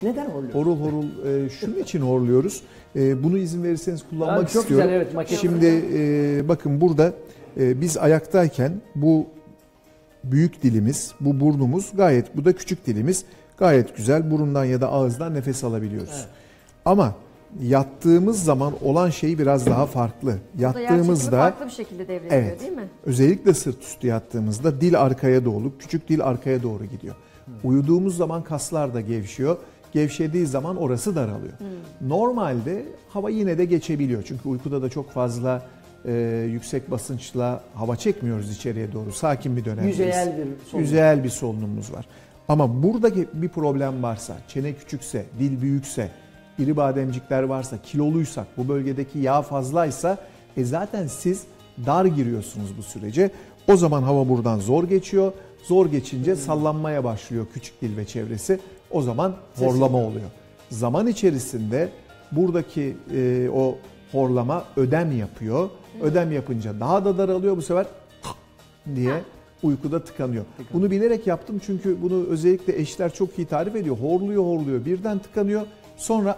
Neden horluyoruz? Horul horul şunun için horluyoruz. Bunu izin verirseniz kullanmak çok istiyorum. güzel, evet, makine. Şimdi bakın burada biz ayaktayken bu büyük dilimiz, bu burnumuz gayet, bu da küçük dilimiz gayet güzel. Burundan ya da ağızdan nefes alabiliyoruz. Evet. Ama yattığımız zaman olan şey biraz daha farklı. Yattığımızda farklı bir şekilde devrediyor, evet, değil mi? özellikle sırt üstü yattığımızda dil arkaya doğru, küçük dil arkaya doğru gidiyor. Uyuduğumuz zaman kaslar da gevşiyor. Gevşediği zaman orası daralıyor. Normalde hava yine de geçebiliyor. Çünkü uykuda da çok fazla yüksek basınçla hava çekmiyoruz içeriye doğru. Sakin bir dönemdeyiz. Yüzeyel bir solunumumuz var. Ama buradaki bir problem varsa, çene küçükse, dil büyükse, iri bademcikler varsa, kiloluysak, bu bölgedeki yağ fazlaysa zaten siz dar giriyorsunuz bu sürece. O zaman hava buradan zor geçiyor. Zor geçince sallanmaya başlıyor küçük dil ve çevresi. O zaman horlama oluyor. Zaman içerisinde buradaki o horlama ödem yapıyor. Ödem yapınca daha da daralıyor. Bu sefer diye uykuda tıkanıyor. Bunu bilerek yaptım çünkü bunu özellikle eşler çok iyi tarif ediyor. Horluyor, birden tıkanıyor. Sonra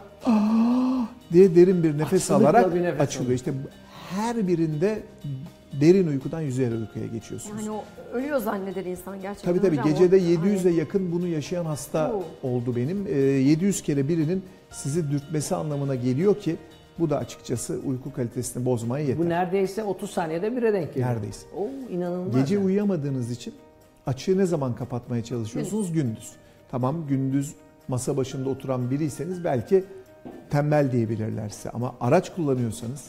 diye derin bir nefes alarak açılıyor. İşte her birinde derin uykudan yüzeyel uykuya geçiyorsunuz. Yani o ölüyor zanneder insan gerçekten. Tabii gecede 700'e yakın bunu yaşayan hasta oldu benim. 700 kere birinin sizi dürtmesi anlamına geliyor ki bu da açıkçası uyku kalitesini bozmaya yeter. Bu neredeyse 30 saniyede bire denk geliyor. Neredeyse. İnanılmaz. Gece uyuyamadığınız için açığı ne zaman kapatmaya çalışıyorsunuz? Gündüz. Tamam, gündüz masa başında oturan biriyseniz belki tembel diyebilirler size. Ama araç kullanıyorsanız